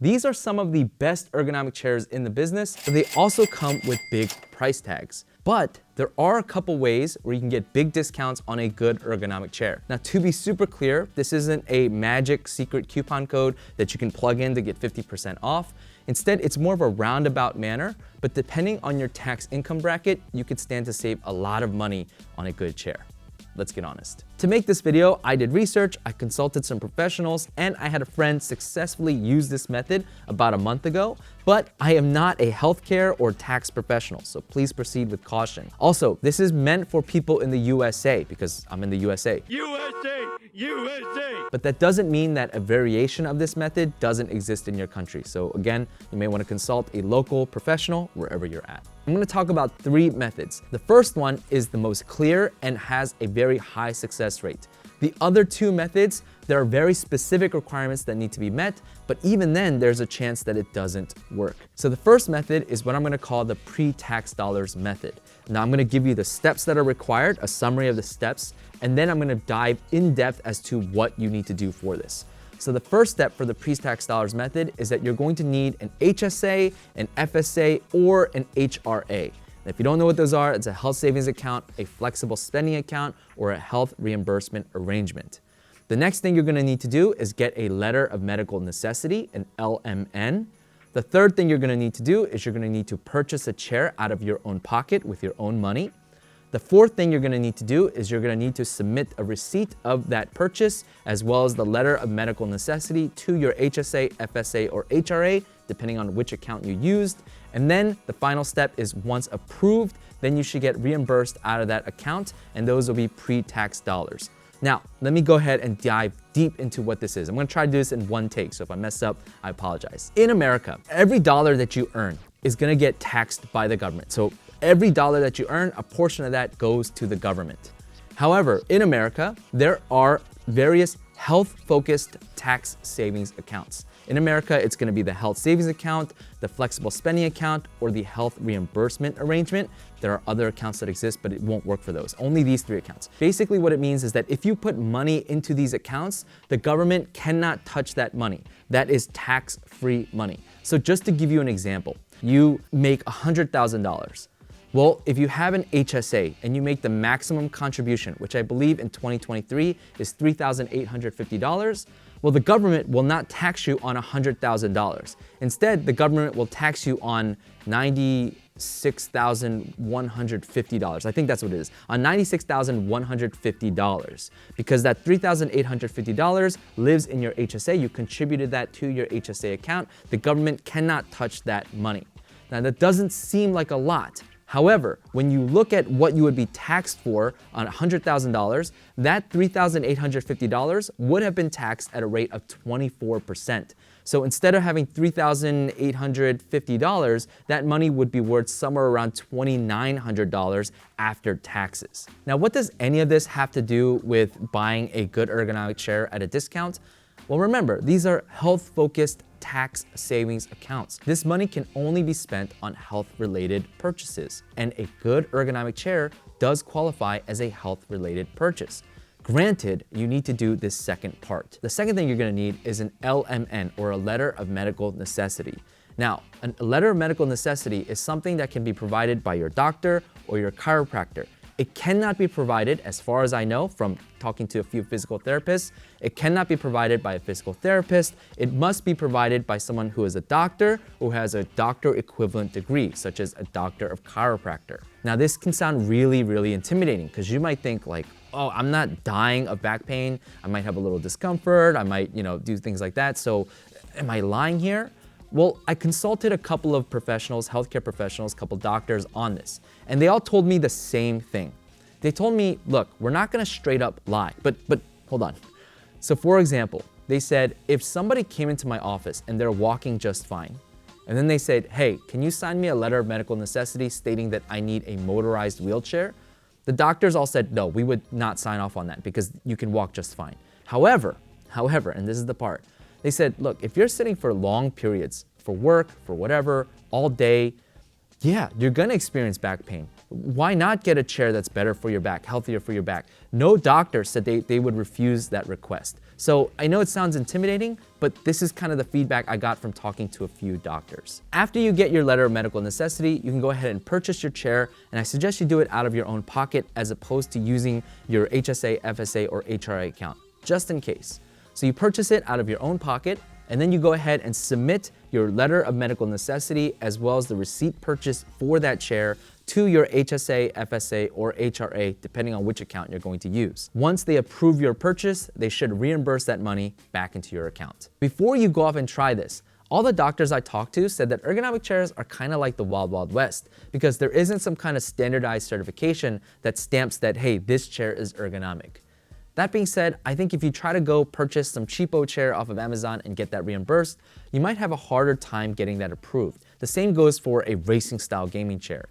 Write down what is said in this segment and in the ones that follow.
These are some of the best ergonomic chairs in the business, but they also come with big price tags. But there are a couple ways where you can get big discounts on a good ergonomic chair. Now, to be super clear, this isn't a magic secret coupon code that you can plug in to get 50% off. Instead, it's more of a roundabout manner, but depending on your tax income bracket, you could stand to save a lot of money on a good chair. Let's get honest. To make this video, I did research, I consulted some professionals, and I had a friend successfully use this method about a month ago, but I am not a healthcare or tax professional, so please proceed with caution. Also, this is meant for people in the USA because I'm in the USA. USA! But that doesn't mean that a variation of this method doesn't exist in your country. So again, you may want to consult a local professional wherever you're at. I'm going to talk about 3 methods. The first one is the most clear and has a very high success rate. The other 2 methods, there are very specific requirements that need to be met, but even then there's a chance that it doesn't work. So the first method is what I'm going to call the pre-tax dollars method. Now I'm going to give you the steps that are required, a summary of the steps, and then I'm going to dive in depth as to what you need to do for this. So the first step for the pre-tax dollars method is that you're going to need an HSA, an FSA, or an HRA. And if you don't know what those are, it's a health savings account, a flexible spending account, or a health reimbursement arrangement. The next thing you're going to need to do is get a letter of medical necessity, an LMN. The third thing you're going to need to do is you're going to need to purchase a chair out of your own pocket with your own money. The fourth thing you're going to need to do is you're going to need to submit a receipt of that purchase as well as the letter of medical necessity to your HSA, FSA, or HRA, depending on which account you used. And then the final step is once approved, then you should get reimbursed out of that account, and those will be pre-tax dollars. Now, let me go ahead and dive deep into what this is. I'm going to try to do this in one take, so if I mess up, I apologize. In America, every dollar that you earn is going to get taxed by the government. So every dollar that you earn, a portion of that goes to the government. However, in America, there are various health-focused tax savings accounts. In America, it's going to be the health savings account, the flexible spending account, or the health reimbursement arrangement. There are other accounts that exist, but it won't work for those. Only these 3 accounts. Basically, what it means is that if you put money into these accounts, the government cannot touch that money. That is tax-free money. So just to give you an example, you make $100,000. Well, if you have an HSA and you make the maximum contribution, which I believe in 2023 is $3,850, well, the government will not tax you on $100,000. Instead, the government will tax you on $96,150. I think that's what it is, on $96,150, because that $3,850 lives in your HSA. You contributed that to your HSA account. The government cannot touch that money. Now, that doesn't seem like a lot. However, when you look at what you would be taxed for on $100,000, that $3,850 would have been taxed at a rate of 24%. So instead of having $3,850, that money would be worth somewhere around $2,900 after taxes. Now, what does any of this have to do with buying a good ergonomic chair at a discount? Well, remember, these are health-focused tax savings accounts. This money can only be spent on health-related purchases, and a good ergonomic chair does qualify as a health-related purchase. Granted, you need to do this second part. The second thing you're going to need is an LMN, or a letter of medical necessity. Now, a letter of medical necessity is something that can be provided by your doctor or your chiropractor. It cannot be provided, as far as I know from talking to a few physical therapists, it cannot be provided by a physical therapist. It must be provided by someone who is a doctor or has a doctor equivalent degree, such as a doctor of chiropractor. Now, this can sound really, really intimidating because you might think like, oh, I'm not dying of back pain. I might have a little discomfort. I might, do things like that. So am I lying here? Well, I consulted a couple of professionals, healthcare professionals, a couple doctors on this, and they all told me the same thing. They told me, look, we're not gonna straight up lie, but hold on. So for example, they said, if somebody came into my office and they're walking just fine, and then they said, hey, can you sign me a letter of medical necessity stating that I need a motorized wheelchair? The doctors all said, no, we would not sign off on that because you can walk just fine. However, and this is the part, they said, look, if you're sitting for long periods, for work, for whatever, all day, yeah, you're gonna experience back pain. Why not get a chair that's better for your back, healthier for your back? No doctor said they would refuse that request. So I know it sounds intimidating, but this is kind of the feedback I got from talking to a few doctors. After you get your letter of medical necessity, you can go ahead and purchase your chair, and I suggest you do it out of your own pocket as opposed to using your HSA, FSA, or HRA account, just in case. So you purchase it out of your own pocket, and then you go ahead and submit your letter of medical necessity as well as the receipt purchase for that chair to your HSA, FSA, or HRA, depending on which account you're going to use. Once they approve your purchase, they should reimburse that money back into your account. Before you go off and try this, all the doctors I talked to said that ergonomic chairs are kind of like the wild, wild west because there isn't some kind of standardized certification that stamps that, hey, this chair is ergonomic. That being said, I think if you try to go purchase some cheapo chair off of Amazon and get that reimbursed, you might have a harder time getting that approved. The same goes for a racing style gaming chair.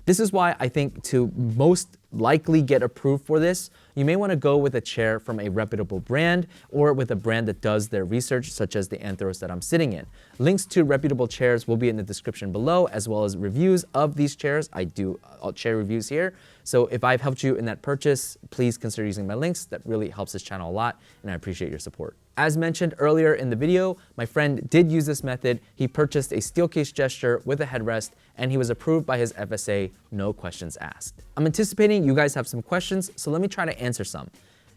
This is why I think to most likely get approved for this, you may want to go with a chair from a reputable brand or with a brand that does their research, such as the Anthros that I'm sitting in. Links to reputable chairs will be in the description below, as well as reviews of these chairs. I do chair reviews here. So if I've helped you in that purchase, please consider using my links. That really helps this channel a lot, and I appreciate your support. As mentioned earlier in the video, my friend did use this method. He purchased a Steelcase gesture with a headrest, and he was approved by his FSA, no questions asked. I'm anticipating you guys have some questions, so let me try to answer some.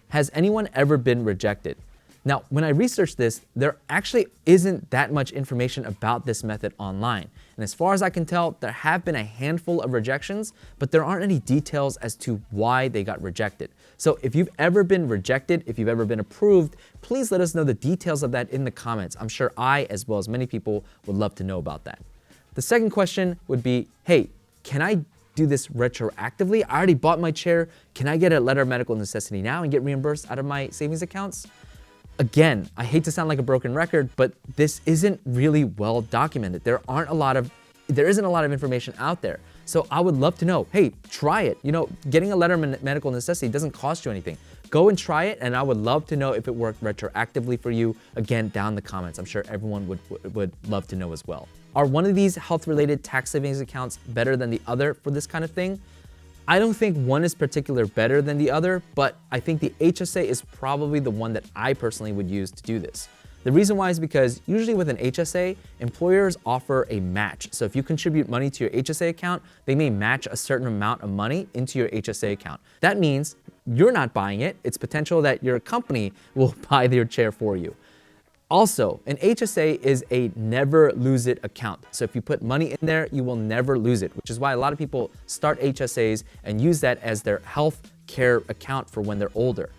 Has anyone ever been rejected? Now, when I researched this, there actually isn't that much information about this method online. And as far as I can tell, there have been a handful of rejections, but there aren't any details as to why they got rejected. So if you've ever been rejected, if you've ever been approved, please let us know the details of that in the comments. I'm sure I, as well as many people, would love to know about that. The second question would be, hey, can I do this retroactively? I already bought my chair. Can I get a letter of medical necessity now and get reimbursed out of my savings accounts? Again, I hate to sound like a broken record, but this isn't really well documented. There isn't a lot of information out there. So I would love to know, hey, try it. You know, getting a letter of medical necessity doesn't cost you anything. Go and try it, and I would love to know if it worked retroactively for you. Again, down in the comments. I'm sure everyone would love to know as well. Are one of these health-related tax savings accounts better than the other for this kind of thing? I don't think one is particularly better than the other, but I think the HSA is probably the one that I personally would use to do this. The reason why is because usually with an HSA, employers offer a match. So if you contribute money to your HSA account, they may match a certain amount of money into your HSA account. That means you're not buying it. It's potential that your company will buy your chair for you. Also, an HSA is a never lose it account. So if you put money in there, you will never lose it, which is why a lot of people start HSAs and use that as their health care account for when they're older.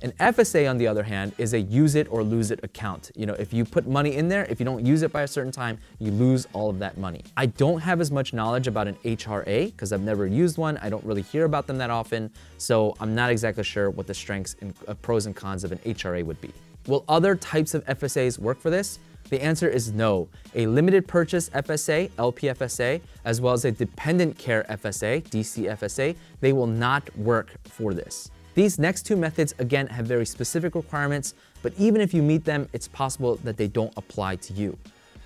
An FSA, on the other hand, is a use it or lose it account. You know, if you put money in there, if you don't use it by a certain time, you lose all of that money. I don't have as much knowledge about an HRA because I've never used one. I don't really hear about them that often. So I'm not exactly sure what the strengths and pros and cons of an HRA would be. Will other types of FSAs work for this? The answer is no. A limited purchase FSA, LPFSA, as well as a dependent care FSA, DCFSA, they will not work for this. These next two methods, again, have very specific requirements, but even if you meet them, it's possible that they don't apply to you.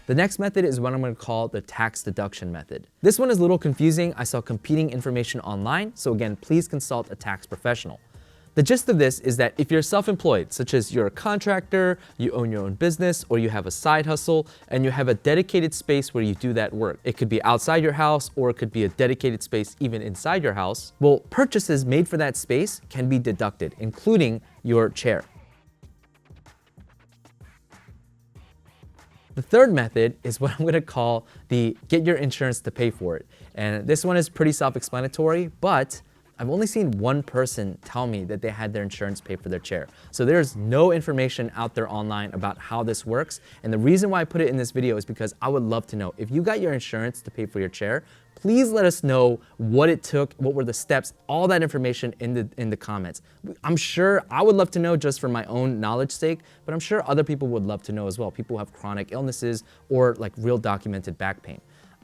The next method is what I'm going to call the tax deduction method. This one is a little confusing. I saw competing information online, so again, please consult a tax professional. The gist of this is that if you're self-employed, such as you're a contractor, you own your own business, or you have a side hustle, and you have a dedicated space where you do that work. It could be outside your house, or it could be a dedicated space even inside your house. Well, purchases made for that space can be deducted, including your chair. The third method is what I'm going to call the get your insurance to pay for it. And this one is pretty self-explanatory, but I've only seen one person tell me that they had their insurance pay for their chair. So there's no information out there online about how this works. And the reason why I put it in this video is because I would love to know if you got your insurance to pay for your chair, please let us know what it took, what were the steps, all that information in the comments. I'm sure I would love to know just for my own knowledge sake, but I'm sure other people would love to know as well. People who have chronic illnesses or like real documented back pain.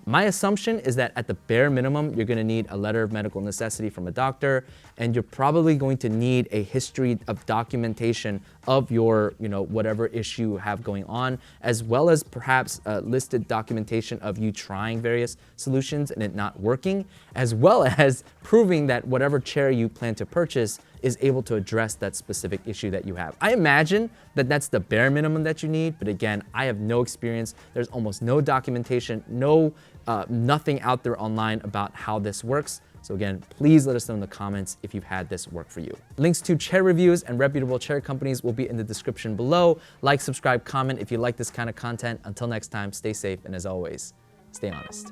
My assumption is that at the bare minimum, you're gonna need a letter of medical necessity from a doctor, and you're probably going to need a history of documentation of your, whatever issue you have going on, as well as perhaps listed documentation of you trying various solutions and it not working, as well as proving that whatever chair you plan to purchase is able to address that specific issue that you have. I imagine that that's the bare minimum that you need, but again, I have no experience. There's almost no documentation, nothing out there online about how this works. So again, please let us know in the comments if you've had this work for you. Links to chair reviews and reputable chair companies will be in the description below. Like, subscribe, comment if you like this kind of content. Until next time, stay safe, and as always, stay honest.